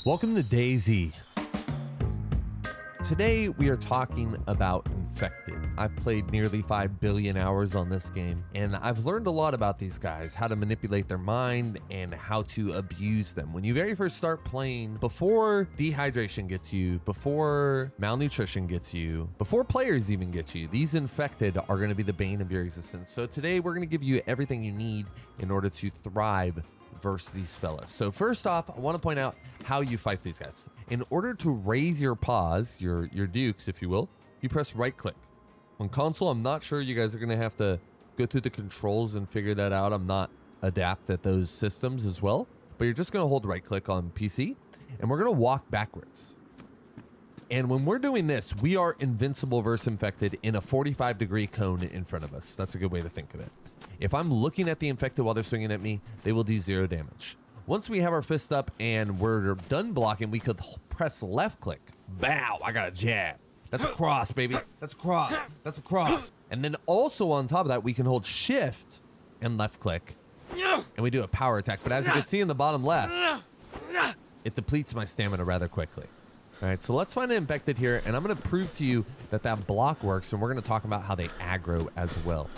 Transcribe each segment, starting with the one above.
Welcome to Daisy. Today we are talking about Infected. I've played nearly 5 billion hours on this game, and I've learned a lot about these guys, how to manipulate their mind and how to abuse them. When you very first start playing, before dehydration gets you, before malnutrition gets you, before players even get you, these Infected are going to be the bane of your existence. So today we're going to give you everything you need in order to thrive versus these fellas. So first off, I want to point out how you fight these guys. In order to raise your paws, your dukes, if you will, you press right click. On console, I'm not sure, you guys are going to have to go through the controls and figure that out. I'm not adept at those systems as well, but you're just going to hold right click on PC and we're going to walk backwards. And when we're doing this, we are invincible versus Infected in a 45-degree cone in front of us. That's a good way to think of it. If I'm looking at the Infected while they're swinging at me, they will do 0 damage. Once we have our fist up and we're done blocking, we could press left click. Bow, I got a jab. That's a cross, baby. That's a cross. That's a cross. And then also on top of that, we can hold shift and left click. And we do a power attack. But as you can see in the bottom left, it depletes my stamina rather quickly. All right, so let's find an Infected here. And I'm going to prove to you that that block works. And we're going to talk about how they aggro as well.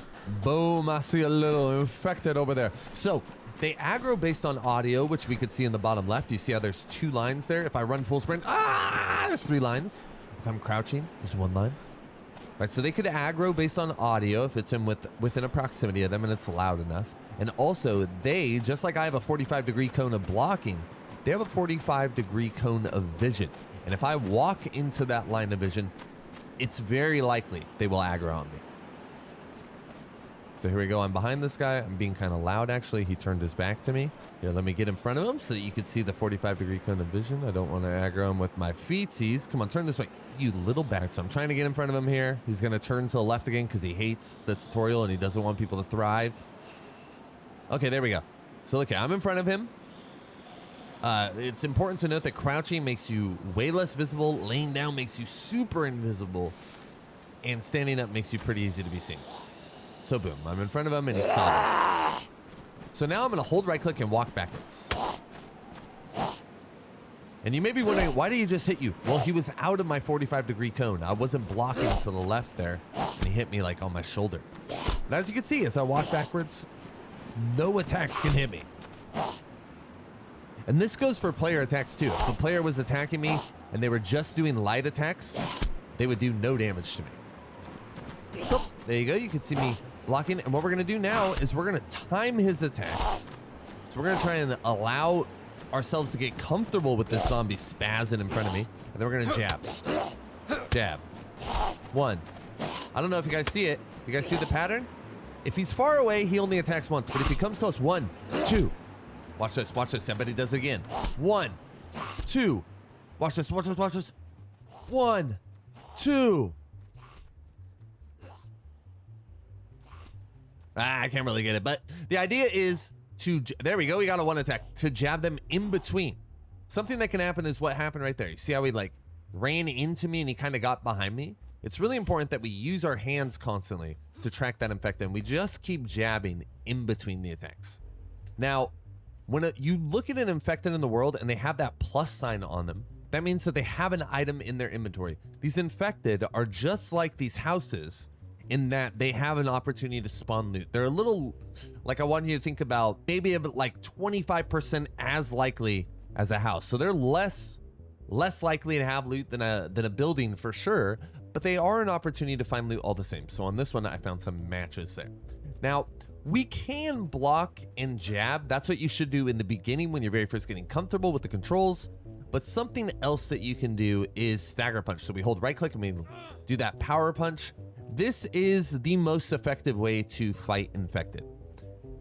Boom, I see a little Infected over there. So they aggro based on audio, which we could see in the bottom left. You see how there's 2 lines there? If I run full sprint, there's 3 lines. If I'm crouching, there's 1 line. Right, so they could aggro based on audio if it's within a proximity of them and it's loud enough. And also they, just like I have a 45-degree cone of blocking, they have a 45-degree cone of vision. And if I walk into that line of vision, it's very likely they will aggro on me. So here we go. I'm behind this guy. I'm being kind of loud, actually. He turned his back to me. Here, let me get in front of him so that you can see the 45-degree cone of vision. I don't want to aggro him with my feetsies. Come on, turn this way. You little bastard. So I'm trying to get in front of him here. He's going to turn to the left again because he hates the tutorial and he doesn't want people to thrive. Okay, there we go. So look, I'm in front of him. It's important to note that crouching makes you way less visible. Laying down makes you super invisible. And standing up makes you pretty easy to be seen. So boom, I'm in front of him and he saw me. So now I'm going to hold right click and walk backwards. And you may be wondering, why did he just hit you? Well, he was out of my 45-degree cone. I wasn't blocking to the left there, and he hit me like on my shoulder. And as you can see, as I walk backwards, no attacks can hit me. And this goes for player attacks too. If a player was attacking me and they were just doing light attacks, they would do no damage to me. So there you go. You can see me blocking. And what we're going to do now is we're going to time his attacks. So we're going to try and allow ourselves to get comfortable with this zombie spazzing in front of me. And then we're going to jab. Jab. 1. I don't know if you guys see it. You guys see the pattern? If he's far away, he only attacks once. But if he comes close, 1, 2. Watch this. Watch this. I bet he does it again. 1, 2. Watch this. Watch this. Watch this. 1, 2. I can't really get it, but the idea is to, there we go, we got a 1 attack, to jab them in between. Something that can happen is what happened right there. You see how he like ran into me and he kind of got behind me? It's really important that we use our hands constantly to track that Infected, and we just keep jabbing in between the attacks. Now, when you look at an Infected in the world and they have that plus sign on them, that means that they have an item in their inventory. These Infected are just like these houses, in that they have an opportunity to spawn loot. They're a little, like I want you to think about, maybe like 25% as likely as a house. So they're less likely to have loot than a building for sure, but they are an opportunity to find loot all the same. So on this one, I found some matches there. Now, we can block and jab. That's what you should do in the beginning when you're very first getting comfortable with the controls. But something else that you can do is stagger punch. So we hold right click and we do that power punch. This is the most effective way to fight Infected.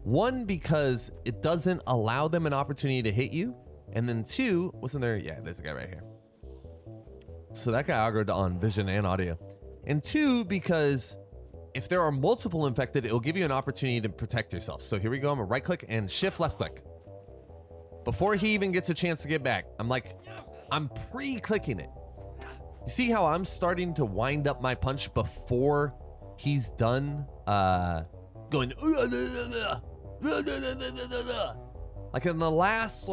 1, because it doesn't allow them an opportunity to hit you. And then 2, wasn't there? Yeah, there's a guy right here. So that guy aggroed on vision and audio. And 2, because if there are multiple Infected, it'll give you an opportunity to protect yourself. So here we go. I'm gonna right click and shift left click. Before he even gets a chance to get back, I'm pre-clicking it. You see how I'm starting to wind up my punch before he's done going like in the last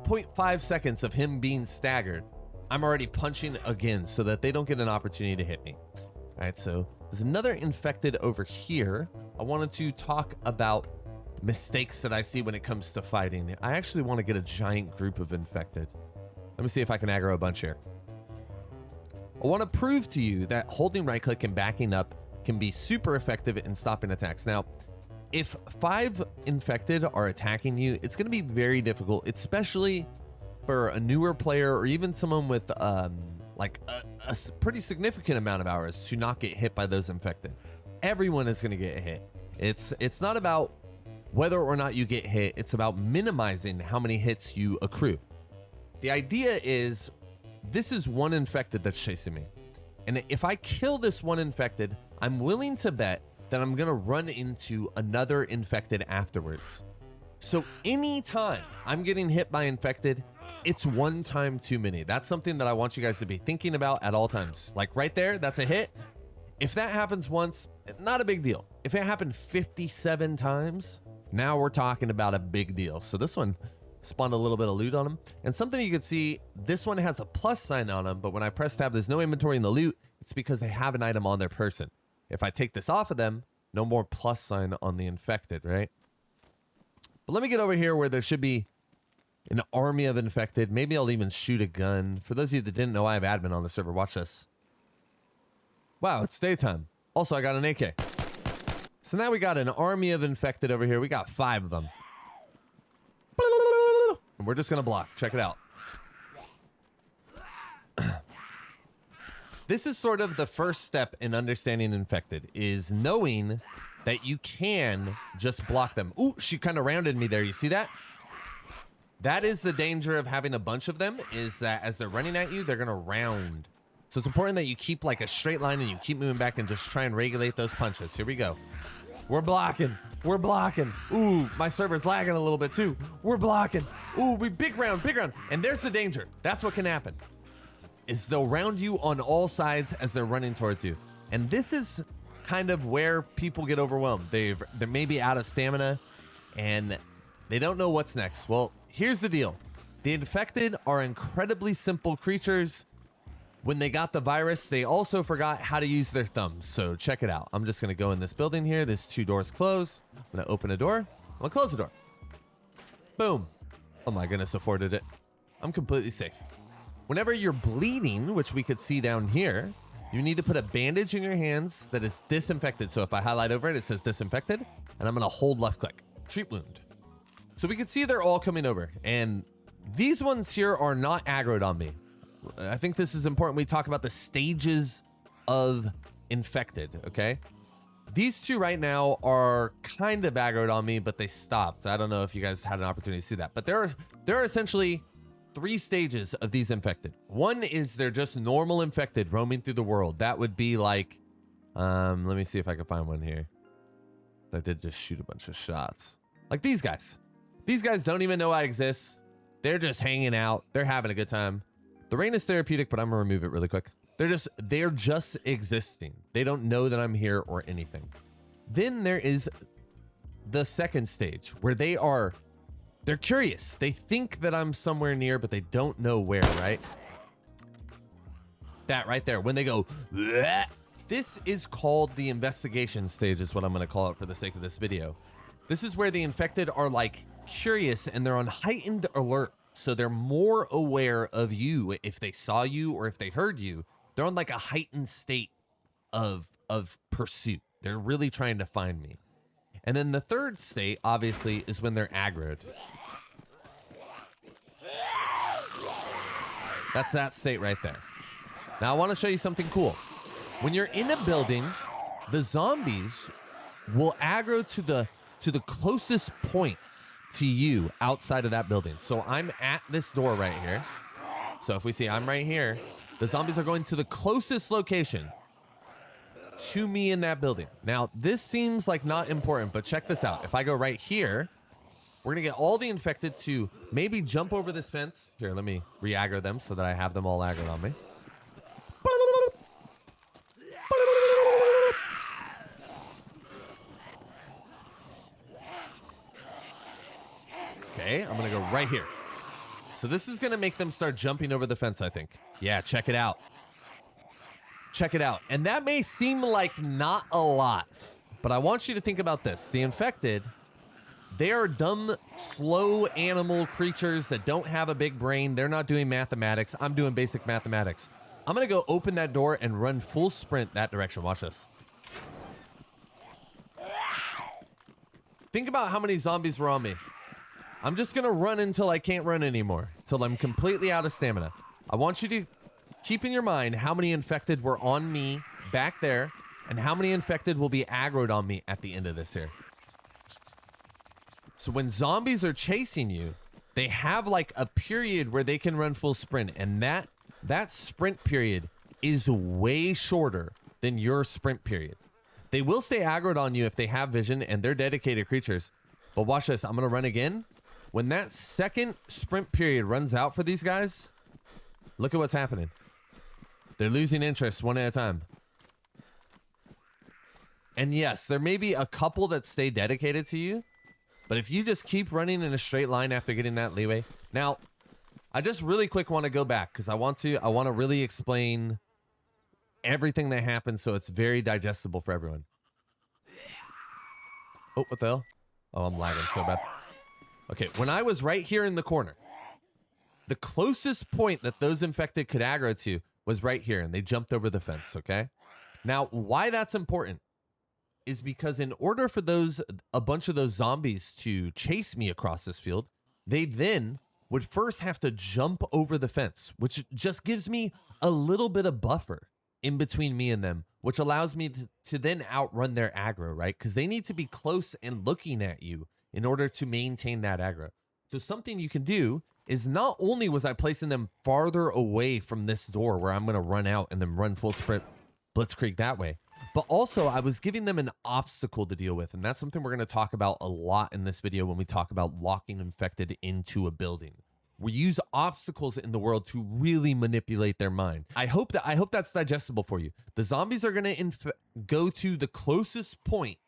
0.5 seconds of him being staggered, I'm already punching again so that they don't get an opportunity to hit me. All right, so there's another infected over here. I wanted to talk about mistakes that I see when it comes to fighting. I actually want to get a giant group of infected. Let me see if I can aggro a bunch here. I want to prove to you that holding right click and backing up can be super effective in stopping attacks. Now, if 5 infected are attacking you, it's going to be very difficult, especially for a newer player or even someone with like a pretty significant amount of hours to not get hit by those infected. Everyone is going to get hit. It's not about whether or not you get hit. It's about minimizing how many hits you accrue. The idea is this is one infected that's chasing me. And if I kill this one infected, I'm willing to bet that I'm going to run into another infected afterwards. So anytime I'm getting hit by infected, it's one time too many. That's something that I want you guys to be thinking about at all times. Like right there, that's a hit. If that happens once, not a big deal. If it happened 57 times, now we're talking about a big deal. So this one spawned a little bit of loot on him. And something you can see, this one has a plus sign on him, but when I press tab, there's no inventory in the loot. It's because they have an item on their person. If I take this off of them, no more plus sign on the infected, right? But let me get over here where there should be an army of infected. Maybe I'll even shoot a gun. For those of you that didn't know, I have admin on the server. Watch this. Wow, it's daytime. Also, I got an AK. So now we got an army of infected over here. We got 5 of them. And we're just going to block. Check it out. This is sort of the first step in understanding infected, is knowing that you can just block them. Ooh, she kind of rounded me there. You see that? That is the danger of having a bunch of them, is that as they're running at you, they're going to round. So it's important that you keep like a straight line and you keep moving back and just try and regulate those punches. Here we go. We're blocking. We're blocking. Ooh, my server's lagging a little bit too. We're blocking. Ooh, big round, big round. And there's the danger. That's what can happen, is they'll round you on all sides as they're running towards you. And this is kind of where people get overwhelmed. They're maybe out of stamina and they don't know what's next. Well, here's the deal. The infected are incredibly simple creatures. When they got the virus, they also forgot how to use their thumbs. So check it out. I'm just going to go in this building here. There's 2 doors closed. I'm going to open a door. I'm going to close the door. Boom. Oh my goodness, afforded it. I'm completely safe. Whenever you're bleeding, which we could see down here, you need to put a bandage in your hands that is disinfected. So if I highlight over it, it says disinfected, and I'm going to hold left click. Treat wound. So we can see they're all coming over, and these ones here are not aggroed on me. I think this is important. We talk about the stages of infected, okay? These 2 right now are kind of aggroed on me, but they stopped. I don't know if you guys had an opportunity to see that, but there are essentially 3 stages of these infected. One is they're just normal infected roaming through the world. That would be like, let me see if I can find one here. I did just shoot a bunch of shots. Like these guys. These guys don't even know I exist. They're just hanging out. They're having a good time. The rain is therapeutic, but I'm gonna remove it really quick. They're just existing. They don't know that I'm here or anything. Then there is the second stage where they're curious. They think that I'm somewhere near, but they don't know where, right? That right there, when they go, bleh. This is called the investigation stage, is what I'm gonna call it for the sake of this video. This is where the infected are like curious and they're on heightened alert. So they're more aware of you if they saw you or if they heard you. They're on like a heightened state of pursuit. They're really trying to find me. And then the third state, obviously, is when they're aggroed. That's that state right there. Now I want to show you something cool. When you're in a building, the zombies will aggro to the closest point to you outside of that building. So I'm at this door right here. So if we see I'm right here, the zombies are going to the closest location to me in that building. Now, this seems like not important, but check this out. If I go right here, we're gonna get all the infected to maybe jump over this fence. Here, let me re-aggro them so that I have them all aggroed on me. Okay, I'm gonna go right here. So this is going to make them start jumping over the fence, I think. Yeah, check it out. Check it out. And that may seem like not a lot, but I want you to think about this. The infected, they are dumb, slow animal creatures that don't have a big brain. They're not doing mathematics. I'm doing basic mathematics. I'm going to go open that door and run full sprint that direction. Watch this. Think about how many zombies were on me. I'm just going to run until I can't run anymore, till I'm completely out of stamina. I want you to keep in your mind how many infected were on me back there and how many infected will be aggroed on me at the end of this here. So when zombies are chasing you, they have like a period where they can run full sprint, and that sprint period is way shorter than your sprint period. They will stay aggroed on you if they have vision, and they're dedicated creatures. But watch this. I'm going to run again. When that second sprint period runs out for these guys, look at what's happening. They're losing interest one at a time. And yes, there may be a couple that stay dedicated to you, but if you just keep running in a straight line after getting that leeway. Now, I just really quick want to go back because I want to really explain everything that happened so it's very digestible for everyone. Oh, what the hell? Oh, I'm lagging so bad. Okay, when I was right here in the corner, the closest point that those infected could aggro to was right here, and they jumped over the fence, okay? Now, why that's important is because in order for a bunch of those zombies to chase me across this field, they then would first have to jump over the fence, which just gives me a little bit of buffer in between me and them, which allows me to then outrun their aggro, right? Because they need to be close and looking at you in order to maintain that aggro. So something you can do is not only was I placing them farther away from this door where I'm going to run out and then run full sprint blitzkrieg that way, but also I was giving them an obstacle to deal with. And that's something we're going to talk about a lot in this video when we talk about locking infected into a building. We use obstacles in the world to really manipulate their mind. I hope that's digestible for you. The zombies are going to go to the closest point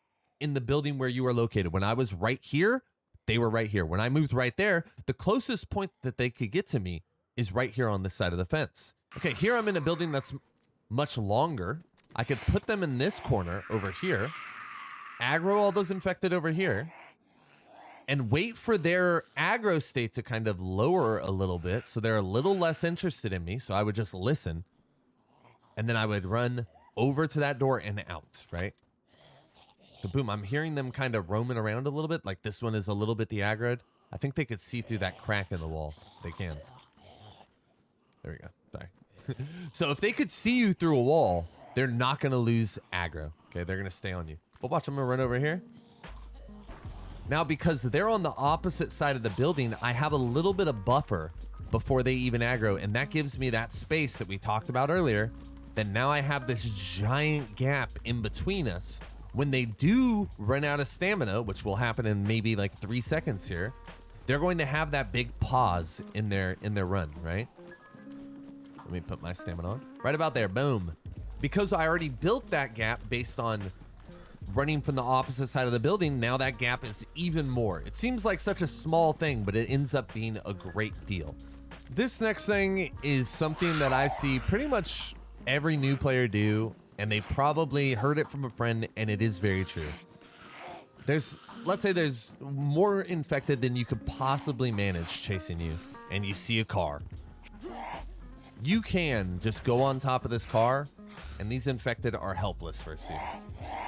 in the building where you are located. When I was right here, they were right here. When I moved right there, the closest point that they could get to me is right here on this side of the fence. Okay, here I'm in a building that's much longer. I could put them in this corner over here, aggro all those infected over here, and wait for their aggro state to kind of lower a little bit so they're a little less interested in me. So I would just listen, and then I would run over to that door and out, right? So boom, I'm hearing them kind of roaming around a little bit. Like this one is a little bit de-aggroed. I think they could see through that crack in the wall. They can. There we go. Sorry. So if they could see you through a wall, they're not going to lose aggro. Okay, they're going to stay on you. But watch, I'm going to run over here. Now, because they're on the opposite side of the building, I have a little bit of buffer before they even aggro, and that gives me that space that we talked about earlier. Then now I have this giant gap in between us. When they do run out of stamina, which will happen in maybe like 3 seconds here, they're going to have that big pause in their run, right? Let me put my stamina on. Right about there, boom. Because I already built that gap based on running from the opposite side of the building, now that gap is even more. It seems like such a small thing, but it ends up being a great deal. This next thing is something that I see pretty much every new player do, and they probably heard it from a friend, and it is very true. Let's say there's more infected than you could possibly manage chasing you, and you see a car. You can just go on top of this car, and these infected are helpless versus you.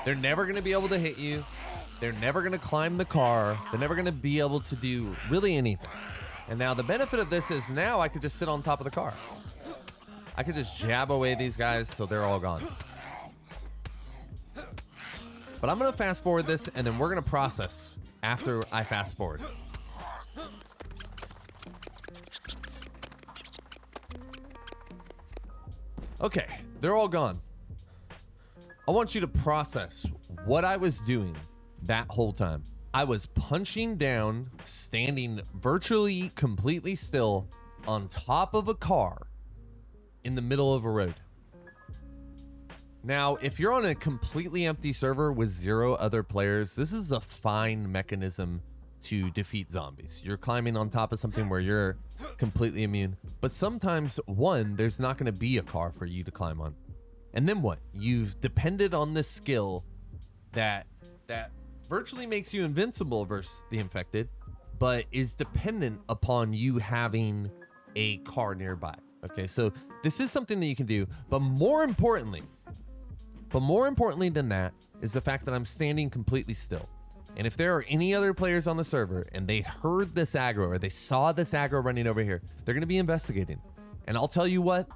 They're never going to be able to hit you. They're never going to climb the car. They're never going to be able to do really anything. And now the benefit of this is now I could just sit on top of the car. I could just jab away these guys till they're all gone. But I'm going to fast forward this, and then we're going to process after I fast forward. Okay, they're all gone. I want you to process what I was doing that whole time. I was punching down, standing virtually completely still on top of a car in the middle of a road. Now, if you're on a completely empty server with 0 other players, this is a fine mechanism to defeat zombies. You're climbing on top of something where you're completely immune. But sometimes, one, there's not going to be a car for you to climb on. And then what? You've depended on this skill that virtually makes you invincible versus the infected, but is dependent upon you having a car nearby. Okay, so this is something that you can do, but more importantly than that is the fact that I'm standing completely still. And if there are any other players on the server and they heard this aggro or they saw this aggro running over here, they're going to be investigating. And I'll tell you what,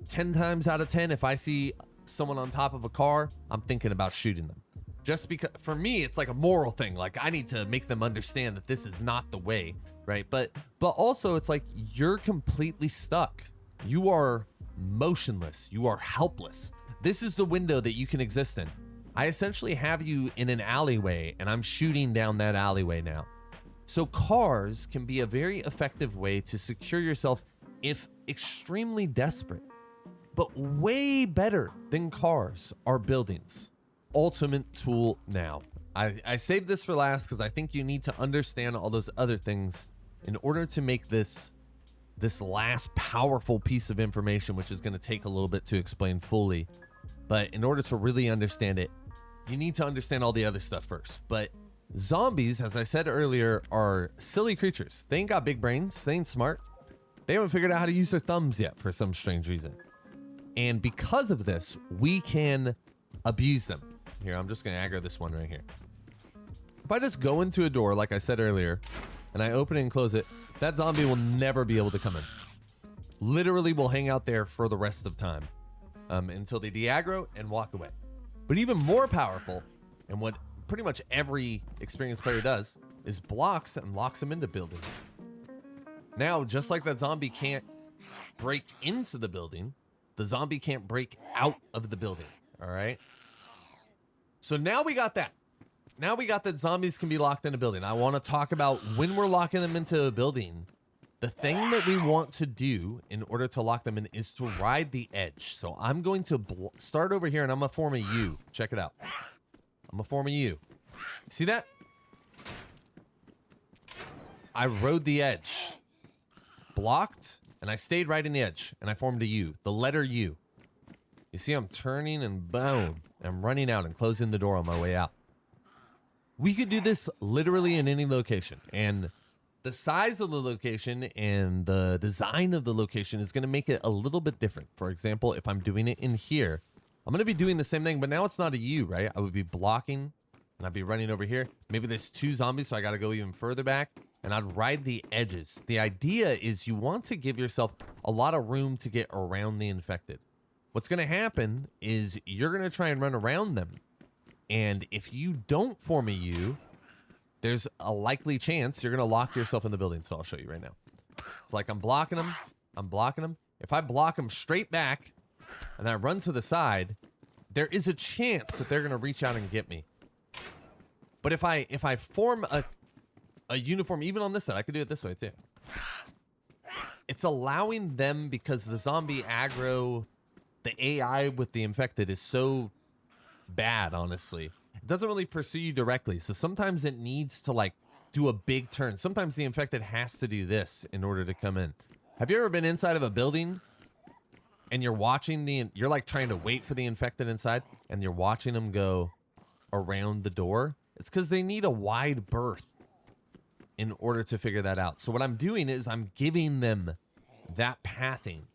10 times out of 10, if I see someone on top of a car, I'm thinking about shooting them. Just because, for me, it's like a moral thing. Like, I need to make them understand that this is not the way, right? But also, it's like you're completely stuck. You are motionless. You are helpless. This is the window that you can exist in. I essentially have you in an alleyway, and I'm shooting down that alleyway now. So cars can be a very effective way to secure yourself if extremely desperate. But way better than cars are buildings. Ultimate tool now. I saved this for last because I think you need to understand all those other things in order to make this last powerful piece of information, which is going to take a little bit to explain fully. But in order to really understand it, you need to understand all the other stuff first. But zombies, as I said earlier, are silly creatures. They ain't got big brains. They ain't smart. They haven't figured out how to use their thumbs yet for some strange reason. And because of this, we can abuse them. Here, I'm just going to aggro this one right here. If I just go into a door, like I said earlier, and I open it and close it, that zombie will never be able to come in. Literally will hang out there for the rest of time until they de-aggro and walk away. But even more powerful, and what pretty much every experienced player does, is blocks and locks them into buildings. Now, just like that zombie can't break into the building, the zombie can't break out of the building, all right? So now we got that. Now we got that zombies can be locked in a building. I want to talk about when we're locking them into a building. The thing that we want to do in order to lock them in is to ride the edge. So I'm going to start over here and I'm going to form a U. Check it out. I'm going to form a U. See that? I rode the edge. Blocked, and I stayed right in the edge, and I formed a U, the letter U. You see I'm turning and boom, I'm running out and closing the door on my way out. We could do this literally in any location, and the size of the location and the design of the location is going to make it a little bit different. For example, if I'm doing it in here, I'm going to be doing the same thing, but now it's not a U, right? I would be blocking, and I'd be running over here. Maybe there's two zombies, so I got to go even further back. And I'd ride the edges. The idea is you want to give yourself a lot of room to get around the infected. What's going to happen is you're going to try and run around them. And if you don't form a U, there's a likely chance you're going to lock yourself in the building. So I'll show you right now. It's like I'm blocking them. I'm blocking them. If I block them straight back and I run to the side, there is a chance that they're going to reach out and get me. But if I form a uniform, even on this side, I could do it this way too. It's allowing them, because the zombie aggro, the AI with the infected is so bad, honestly. It doesn't really pursue you directly. So sometimes it needs to like do a big turn. Sometimes the infected has to do this in order to come in. Have you ever been inside of a building and you're watching you're like trying to wait for the infected inside and you're watching them go around the door? It's because they need a wide berth in order to figure that out. So what I'm doing is I'm giving them that pathing.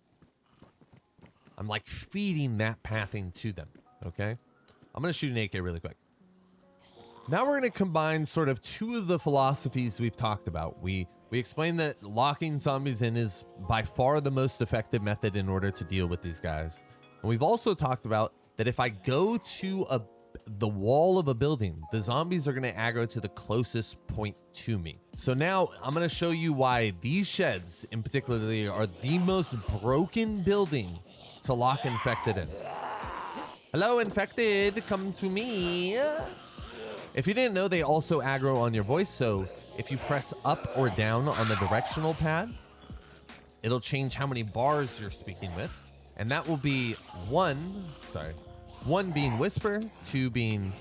I'm like feeding that pathing to them, okay? I'm going to shoot an AK really quick. Now we're going to combine sort of two of the philosophies we've talked about. We explained that locking zombies in is by far the most effective method in order to deal with these guys. And we've also talked about that if I go to the wall of a building, the zombies are going to aggro to the closest point to me. So now I'm going to show you why these sheds in particular are the most broken building to lock infected in. Hello, infected, come to me. If you didn't know, they also aggro on your voice. So if you press up or down on the directional pad, it'll change how many bars you're speaking with. And that will be one being whisper, two being,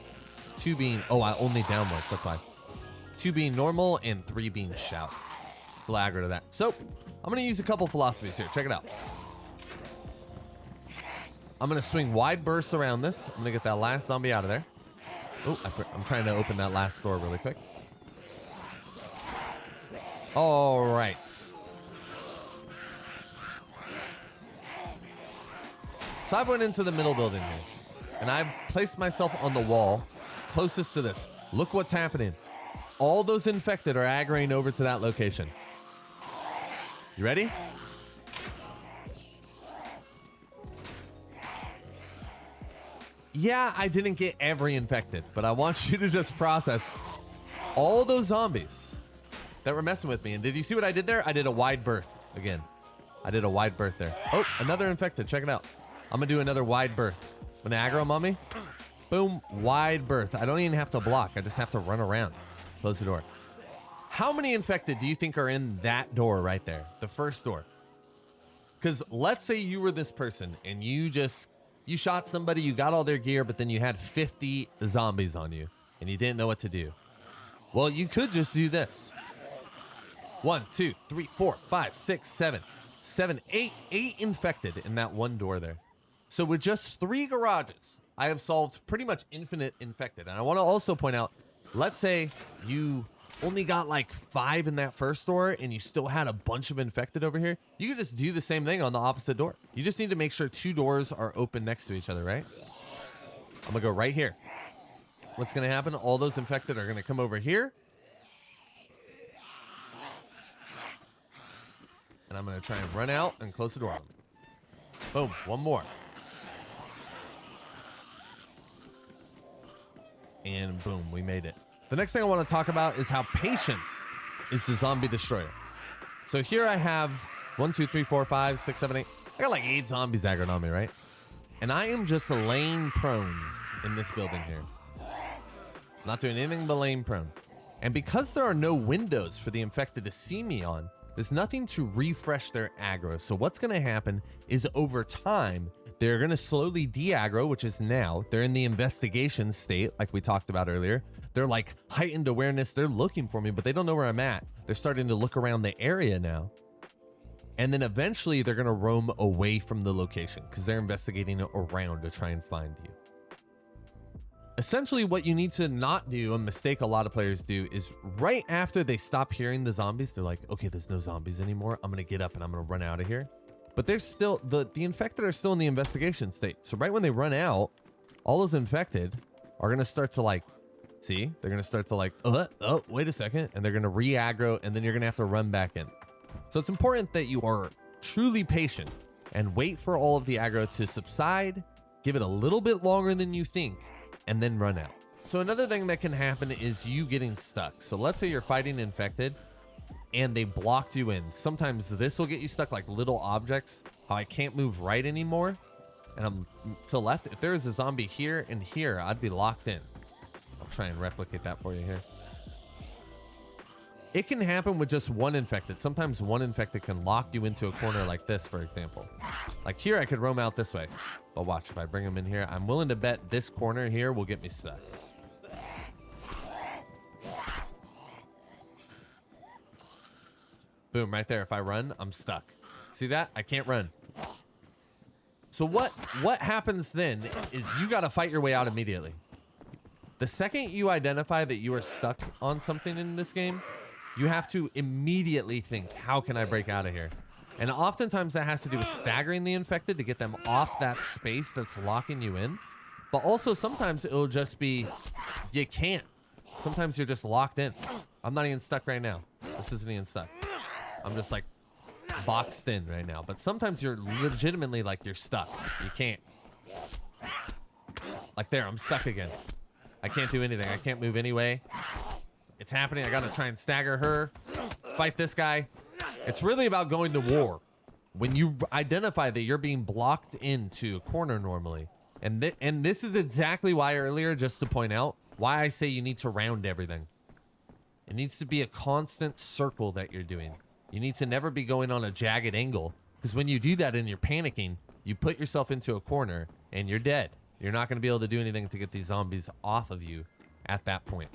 oh, I only downwards, that's why. 2 being normal, and 3 being shout. Full aggro to that. So I'm going to use a couple philosophies here. Check it out. I'm going to swing wide bursts around this. I'm going to get that last zombie out of there. Oh, I'm trying to open that last door really quick. All right. So I've went into the middle building here, and I've placed myself on the wall closest to this. Look what's happening. All those infected are aggroing over to that location. You ready? Yeah, I didn't get every infected, but I want you to just process all those zombies that were messing with me. And did you see what I did there? I did a wide berth again. I did a wide berth there. Oh, another infected. Check it out. I'm going to do another wide berth. I'm going to aggro him on me. Boom, wide berth. I don't even have to block. I just have to run around. Close the door. How many infected do you think are in that door right there? The first door. Because let's say you were this person and you shot somebody, you got all their gear, but then you had 50 zombies on you and you didn't know what to do. Well, you could just do this. 1, 2, 3, 4, 5, 6, 7, 8 infected in that one door there. So with just 3 garages, I have solved pretty much infinite infected. And I want to also point out, let's say you only got like 5 in that first door and you still had a bunch of infected over here. You could just do the same thing on the opposite door. You just need to make sure 2 doors are open next to each other, right? I'm gonna go right here. What's gonna happen? All those infected are gonna come over here. And I'm gonna try and run out and close the door on them. Boom, one more. And boom, we made it. The next thing I want to talk about is how patience is the zombie destroyer. So here I have 1, 2, 3, 4, 5, 6, 7, 8. I got like 8 zombies aggroed on me, right? And I am just laying prone in this building here. Not doing anything but laying prone. And because there are no windows for the infected to see me on, there's nothing to refresh their aggro. So what's going to happen is over time, they're going to slowly de-aggro, which is now. They're in the investigation state, like we talked about earlier. They're like heightened awareness. They're looking for me, but they don't know where I'm at. They're starting to look around the area now. And then eventually they're going to roam away from the location because they're investigating around to try and find you. Essentially, what you need to not do, a mistake a lot of players do, is right after they stop hearing the zombies, they're like, okay, there's no zombies anymore. I'm going to get up and I'm going to run out of here. But they're still, the infected are still in the investigation state. So right when they run out, all those infected are going to start to like, see, they're going to start to like, oh, wait a second. And they're going to re-aggro and then you're going to have to run back in. So it's important that you are truly patient and wait for all of the aggro to subside, give it a little bit longer than you think, and then run out. So another thing that can happen is you getting stuck. So let's say you're fighting infected and they blocked you in. Sometimes this will get you stuck, like little objects. How I can't move right anymore and I'm to the left. If there is a zombie here and here, I'd be locked in. I'll try and replicate that for you here. It can happen with just one infected. Sometimes one infected can lock you into a corner like this, for example. Like here, I could roam out this way. But watch, if I bring him in here, I'm willing to bet this corner here will get me stuck. Boom, right there. If I run, I'm stuck. See that? I can't run. So what happens then is you got to fight your way out immediately. The second you identify that you are stuck on something in this game, you have to immediately think, how can I break out of here? And oftentimes that has to do with staggering the infected to get them off that space that's locking you in. But also sometimes it'll just be, you can't. Sometimes you're just locked in. I'm not even stuck right now. This isn't even stuck. I'm just like boxed in right now. But sometimes you're legitimately like you're stuck. You can't. Like there, I'm stuck again. I can't do anything. I can't move anyway. It's happening. I got to try and stagger her. Fight this guy. It's really about going to war. When you identify that you're being blocked into a corner normally. And this is exactly why earlier, just to point out, why I say you need to round everything. It needs to be a constant circle that you're doing. You need to never be going on a jagged angle. Because when you do that and you're panicking, you put yourself into a corner and you're dead. You're not going to be able to do anything to get these zombies off of you at that point.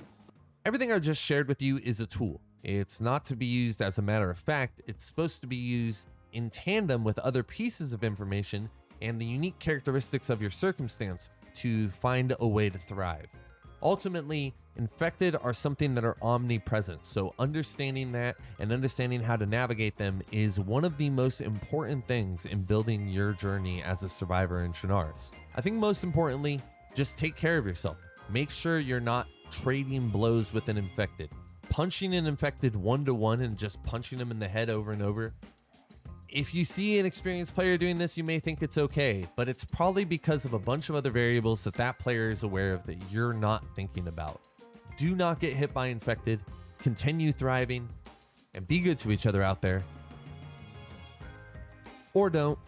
Everything I just shared with you is a tool. It's not to be used as a matter of fact. It's supposed to be used in tandem with other pieces of information and the unique characteristics of your circumstance to find a way to thrive. Ultimately, infected are something that are omnipresent, so understanding that and understanding how to navigate them is one of the most important things in building your journey as a survivor in Shannars. I think most importantly, just take care of yourself. Make sure you're not trading blows with an infected. Punching an infected one-to-one and just punching them in the head over and over. If you see an experienced player doing this, you may think it's okay, but it's probably because of a bunch of other variables that player is aware of that you're not thinking about. Do not get hit by infected, continue thriving, and be good to each other out there. Or don't.